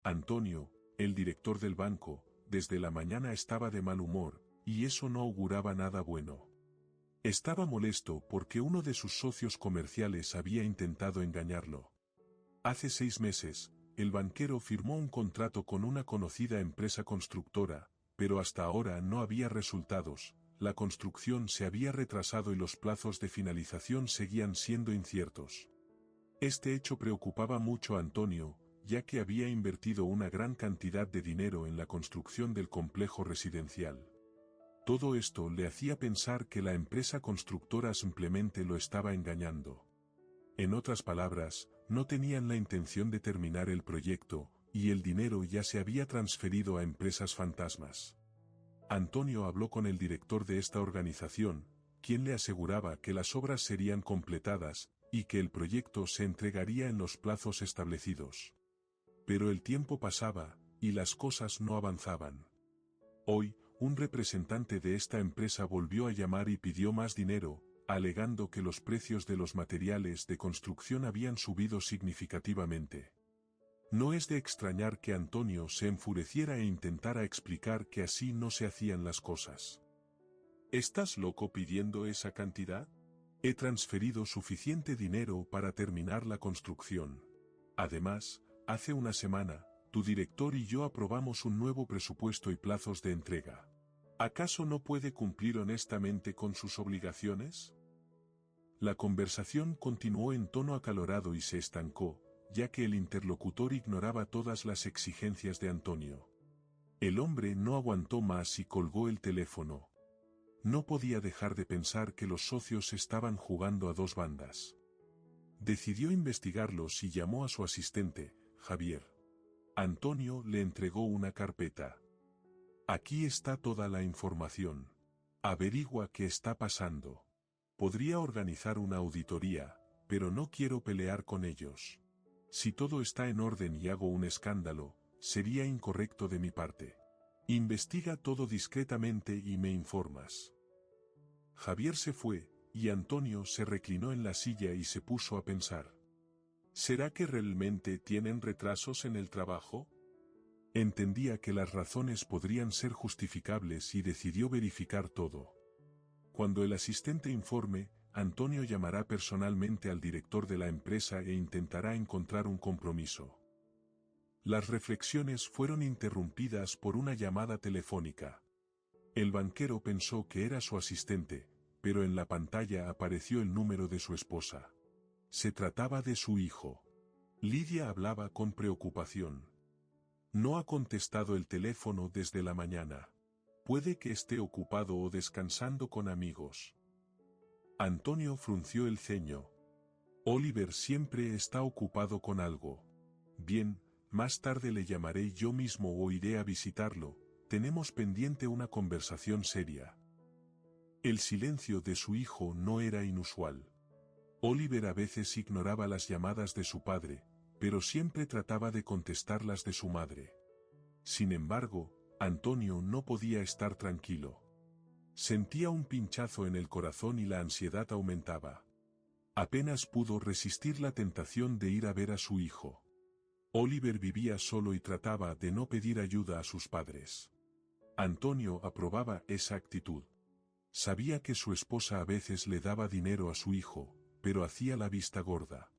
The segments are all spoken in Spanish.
Antonio, el director del banco, desde la mañana estaba de mal humor, y eso no auguraba nada bueno. Estaba molesto porque uno de sus socios comerciales había intentado engañarlo. Hace 6 meses, el banquero firmó un contrato con una conocida empresa constructora, pero hasta ahora no había resultados, la construcción se había retrasado y los plazos de finalización seguían siendo inciertos. Este hecho preocupaba mucho a Antonio, ya que había invertido una gran cantidad de dinero en la construcción del complejo residencial. Todo esto le hacía pensar que la empresa constructora simplemente lo estaba engañando. En otras palabras, no tenían la intención de terminar el proyecto, y el dinero ya se había transferido a empresas fantasmas. Antonio habló con el director de esta organización, quien le aseguraba que las obras serían completadas, y que el proyecto se entregaría en los plazos establecidos. Pero el tiempo pasaba, y las cosas no avanzaban. Hoy, un representante de esta empresa volvió a llamar y pidió más dinero, alegando que los precios de los materiales de construcción habían subido significativamente. No es de extrañar que Antonio se enfureciera e intentara explicar que así no se hacían las cosas. ¿Estás loco pidiendo esa cantidad? He transferido suficiente dinero para terminar la construcción. Además, hace una semana, tu director y yo aprobamos un nuevo presupuesto y plazos de entrega. ¿Acaso no puede cumplir honestamente con sus obligaciones? La conversación continuó en tono acalorado y se estancó, ya que el interlocutor ignoraba todas las exigencias de Antonio. El hombre no aguantó más y colgó el teléfono. No podía dejar de pensar que los socios estaban jugando a dos bandas. Decidió investigarlos y llamó a su asistente, Javier. Antonio le entregó una carpeta. Aquí está toda la información. Averigua qué está pasando. Podría organizar una auditoría, pero no quiero pelear con ellos. Si todo está en orden y hago un escándalo, sería incorrecto de mi parte. Investiga todo discretamente y me informas. Javier se fue, y Antonio se reclinó en la silla y se puso a pensar. ¿Será que realmente tienen retrasos en el trabajo? Entendía que las razones podrían ser justificables y decidió verificar todo. Cuando el asistente informe, Antonio llamará personalmente al director de la empresa e intentará encontrar un compromiso. Las reflexiones fueron interrumpidas por una llamada telefónica. El banquero pensó que era su asistente, pero en la pantalla apareció el número de su esposa. Se trataba de su hijo. Lidia hablaba con preocupación. No ha contestado el teléfono desde la mañana. Puede que esté ocupado o descansando con amigos. Antonio frunció el ceño. Oliver siempre está ocupado con algo. Bien, más tarde le llamaré yo mismo o iré a visitarlo, tenemos pendiente una conversación seria. El silencio de su hijo no era inusual. Oliver a veces ignoraba las llamadas de su padre, pero siempre trataba de contestar las de su madre. Sin embargo, Antonio no podía estar tranquilo. Sentía un pinchazo en el corazón y la ansiedad aumentaba. Apenas pudo resistir la tentación de ir a ver a su hijo. Oliver vivía solo y trataba de no pedir ayuda a sus padres. Antonio aprobaba esa actitud. Sabía que su esposa a veces le daba dinero a su hijo, pero hacía la vista gorda.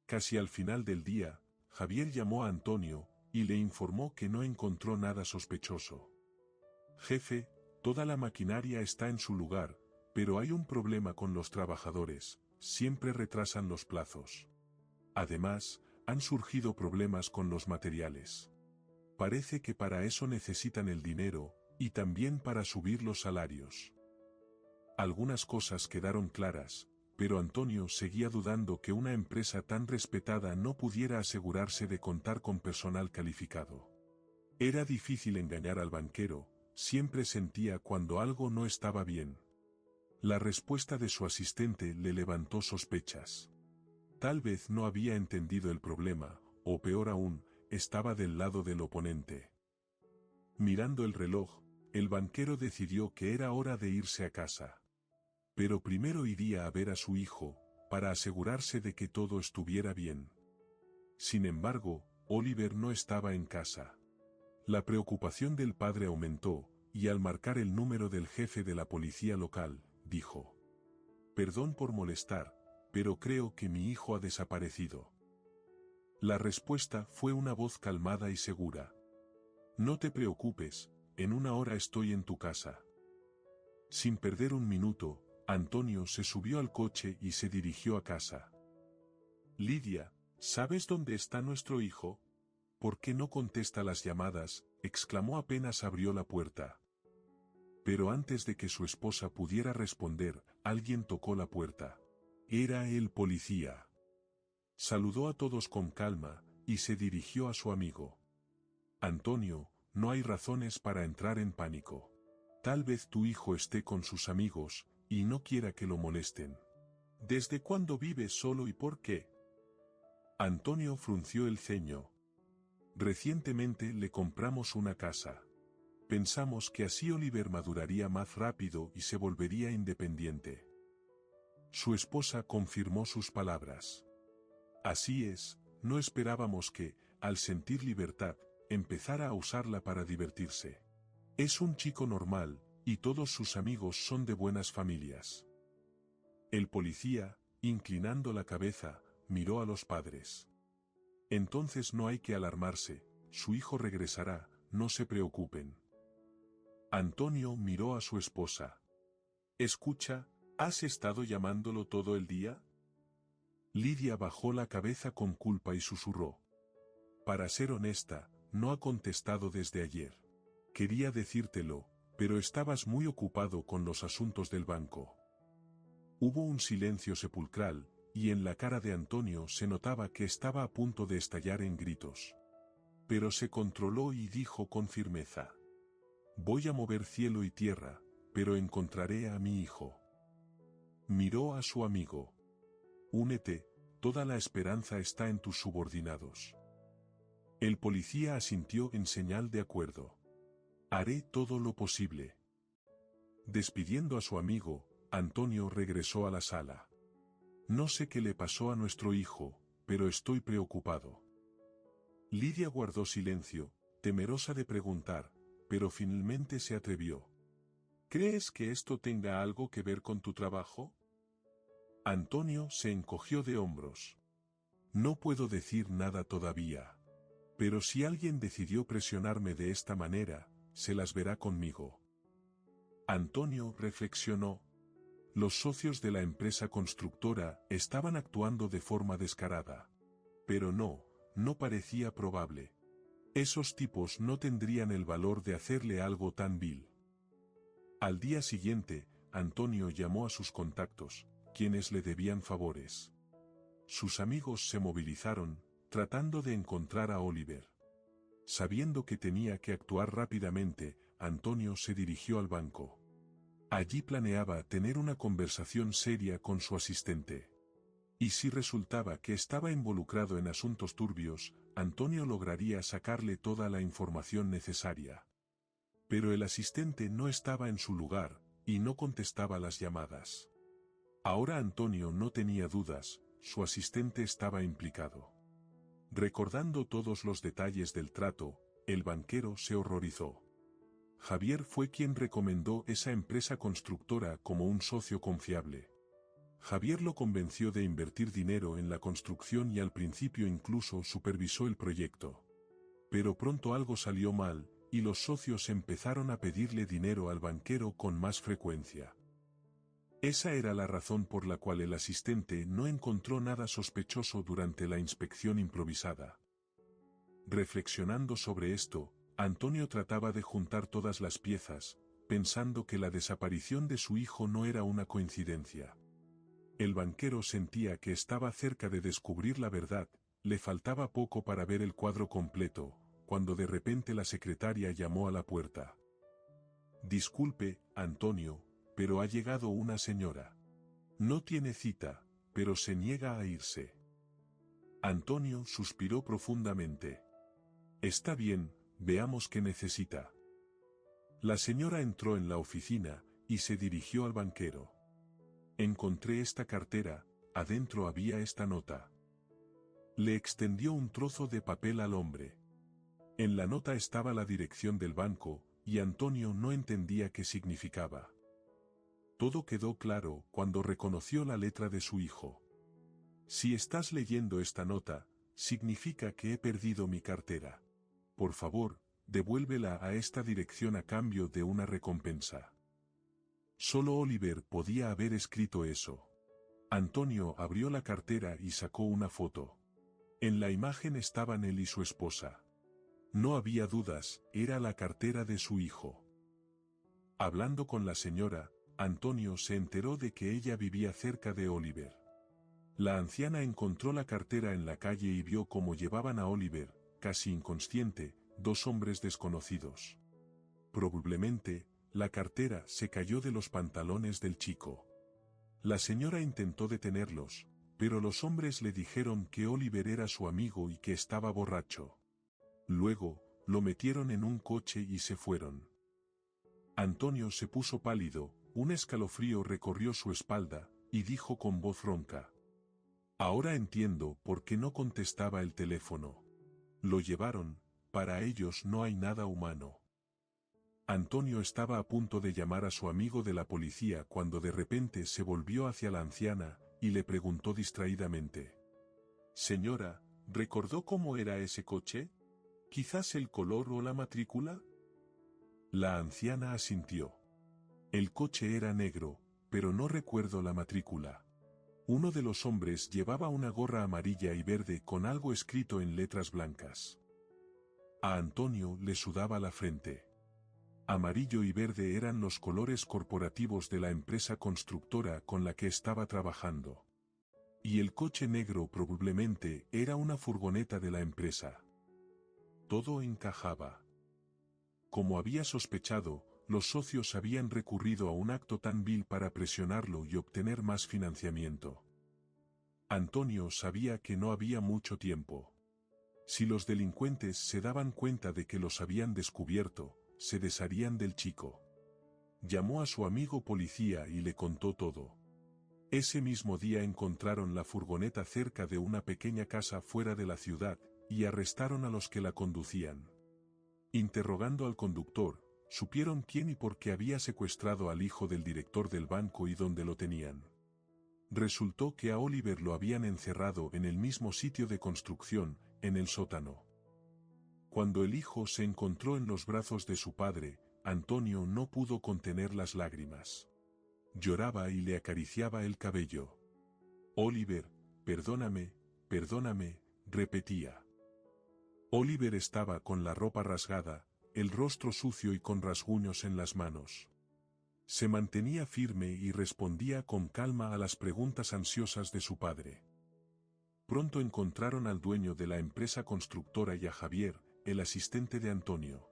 Casi al final del día, Javier llamó a Antonio, y le informó que no encontró nada sospechoso. Jefe, toda la maquinaria está en su lugar, pero hay un problema con los trabajadores, siempre retrasan los plazos. Además, han surgido problemas con los materiales. Parece que para eso necesitan el dinero, y también para subir los salarios. Algunas cosas quedaron claras, pero Antonio seguía dudando que una empresa tan respetada no pudiera asegurarse de contar con personal calificado. Era difícil engañar al banquero, siempre sentía cuando algo no estaba bien. La respuesta de su asistente le levantó sospechas. Tal vez no había entendido el problema, o peor aún, estaba del lado del oponente. Mirando el reloj, el banquero decidió que era hora de irse a casa. Pero primero iría a ver a su hijo, para asegurarse de que todo estuviera bien. Sin embargo, Oliver no estaba en casa. La preocupación del padre aumentó, y al marcar el número del jefe de la policía local, dijo: «Perdón por molestar, pero creo que mi hijo ha desaparecido». La respuesta fue una voz calmada y segura: «No te preocupes, en una hora estoy en tu casa». Sin perder un minuto, Antonio se subió al coche y se dirigió a casa. «Lidia, ¿sabes dónde está nuestro hijo? ¿Por qué no contesta las llamadas?», exclamó apenas abrió la puerta. Pero antes de que su esposa pudiera responder, alguien tocó la puerta. Era el policía. Saludó a todos con calma, y se dirigió a su amigo. «Antonio, no hay razones para entrar en pánico. Tal vez tu hijo esté con sus amigos, y no quiera que lo molesten. ¿Desde cuándo vive solo y por qué?». Antonio frunció el ceño. «Recientemente le compramos una casa. Pensamos que así Oliver maduraría más rápido y se volvería independiente». Su esposa confirmó sus palabras. «Así es, no esperábamos que, al sentir libertad, empezara a usarla para divertirse. Es un chico normal, y todos sus amigos son de buenas familias». El policía, inclinando la cabeza, miró a los padres. «Entonces no hay que alarmarse, su hijo regresará, no se preocupen». Antonio miró a su esposa. «Escucha, ¿has estado llamándolo todo el día?». Lidia bajó la cabeza con culpa y susurró: «Para ser honesta, no ha contestado desde ayer. Quería decírtelo, pero estabas muy ocupado con los asuntos del banco». Hubo un silencio sepulcral, y en la cara de Antonio se notaba que estaba a punto de estallar en gritos. Pero se controló y dijo con firmeza: «Voy a mover cielo y tierra, pero encontraré a mi hijo». Miró a su amigo. «Únete, toda la esperanza está en tus subordinados». El policía asintió en señal de acuerdo. «Haré todo lo posible». Despidiendo a su amigo, Antonio regresó a la sala. «No sé qué le pasó a nuestro hijo, pero estoy preocupado». Lidia guardó silencio, temerosa de preguntar, pero finalmente se atrevió: «¿Crees que esto tenga algo que ver con tu trabajo?». Antonio se encogió de hombros. «No puedo decir nada todavía. Pero si alguien decidió presionarme de esta manera, se las verá conmigo». Antonio reflexionó. Los socios de la empresa constructora estaban actuando de forma descarada. Pero no parecía probable. Esos tipos no tendrían el valor de hacerle algo tan vil. Al día siguiente, Antonio llamó a sus contactos, quienes le debían favores. Sus amigos se movilizaron, tratando de encontrar a Oliver. Sabiendo que tenía que actuar rápidamente, Antonio se dirigió al banco. Allí planeaba tener una conversación seria con su asistente. Y si resultaba que estaba involucrado en asuntos turbios, Antonio lograría sacarle toda la información necesaria. Pero el asistente no estaba en su lugar, y no contestaba las llamadas. Ahora Antonio no tenía dudas, su asistente estaba implicado. Recordando todos los detalles del trato, el banquero se horrorizó. Javier fue quien recomendó esa empresa constructora como un socio confiable. Javier lo convenció de invertir dinero en la construcción y al principio incluso supervisó el proyecto. Pero pronto algo salió mal, y los socios empezaron a pedirle dinero al banquero con más frecuencia. Esa era la razón por la cual el asistente no encontró nada sospechoso durante la inspección improvisada. Reflexionando sobre esto, Antonio trataba de juntar todas las piezas, pensando que la desaparición de su hijo no era una coincidencia. El banquero sentía que estaba cerca de descubrir la verdad, le faltaba poco para ver el cuadro completo, cuando de repente la secretaria llamó a la puerta. «Disculpe, Antonio, pero ha llegado una señora. No tiene cita, pero se niega a irse». Antonio suspiró profundamente. «Está bien, veamos qué necesita». La señora entró en la oficina, y se dirigió al banquero. «Encontré esta cartera, adentro había esta nota». Le extendió un trozo de papel al hombre. En la nota estaba la dirección del banco, y Antonio no entendía qué significaba. Todo quedó claro cuando reconoció la letra de su hijo. Si estás leyendo esta nota, significa que he perdido mi cartera. Por favor, devuélvela a esta dirección a cambio de una recompensa. Solo Oliver podía haber escrito eso. Antonio abrió la cartera y sacó una foto. En la imagen estaban él y su esposa. No había dudas, era la cartera de su hijo. Hablando con la señora, Antonio se enteró de que ella vivía cerca de Oliver. La anciana encontró la cartera en la calle y vio cómo llevaban a Oliver, casi inconsciente, dos hombres desconocidos. Probablemente, la cartera se cayó de los pantalones del chico. La señora intentó detenerlos, pero los hombres le dijeron que Oliver era su amigo y que estaba borracho. Luego, lo metieron en un coche y se fueron. Antonio se puso pálido, un escalofrío recorrió su espalda, y dijo con voz ronca: «Ahora entiendo por qué no contestaba el teléfono. Lo llevaron, para ellos no hay nada humano». Antonio estaba a punto de llamar a su amigo de la policía cuando de repente se volvió hacia la anciana, y le preguntó distraídamente: «Señora, ¿recordó cómo era ese coche? ¿Quizás el color o la matrícula?» La anciana asintió. El coche era negro, pero no recuerdo la matrícula. Uno de los hombres llevaba una gorra amarilla y verde con algo escrito en letras blancas. A Antonio le sudaba la frente. Amarillo y verde eran los colores corporativos de la empresa constructora con la que estaba trabajando. Y el coche negro probablemente era una furgoneta de la empresa. Todo encajaba. Como había sospechado, los socios habían recurrido a un acto tan vil para presionarlo y obtener más financiamiento. Antonio sabía que no había mucho tiempo. Si los delincuentes se daban cuenta de que los habían descubierto, se desharían del chico. Llamó a su amigo policía y le contó todo. Ese mismo día encontraron la furgoneta cerca de una pequeña casa fuera de la ciudad, y arrestaron a los que la conducían. Interrogando al conductor, supieron quién y por qué había secuestrado al hijo del director del banco y dónde lo tenían. Resultó que a Oliver lo habían encerrado en el mismo sitio de construcción, en el sótano. Cuando el hijo se encontró en los brazos de su padre, Antonio no pudo contener las lágrimas. Lloraba y le acariciaba el cabello. «Oliver, perdóname, perdóname», repetía. Oliver estaba con la ropa rasgada, el rostro sucio y con rasguños en las manos. Se mantenía firme y respondía con calma a las preguntas ansiosas de su padre. Pronto encontraron al dueño de la empresa constructora y a Javier, el asistente de Antonio.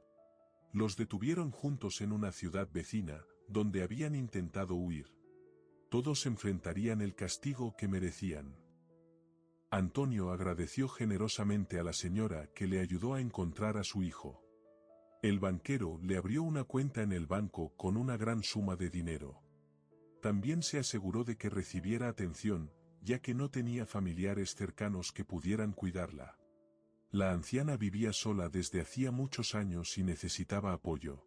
Los detuvieron juntos en una ciudad vecina, donde habían intentado huir. Todos enfrentarían el castigo que merecían. Antonio agradeció generosamente a la señora que le ayudó a encontrar a su hijo. El banquero le abrió una cuenta en el banco con una gran suma de dinero. También se aseguró de que recibiera atención, ya que no tenía familiares cercanos que pudieran cuidarla. La anciana vivía sola desde hacía muchos años y necesitaba apoyo.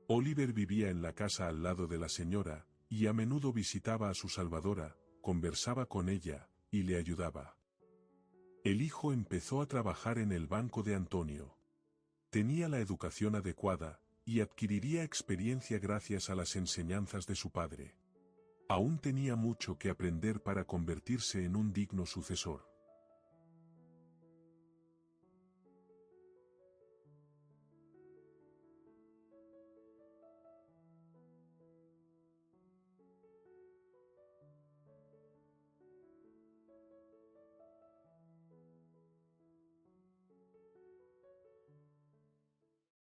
Oliver vivía en la casa al lado de la señora, y a menudo visitaba a su salvadora, conversaba con ella, y le ayudaba. El hijo empezó a trabajar en el banco de Antonio. Tenía la educación adecuada, y adquiriría experiencia gracias a las enseñanzas de su padre. Aún tenía mucho que aprender para convertirse en un digno sucesor.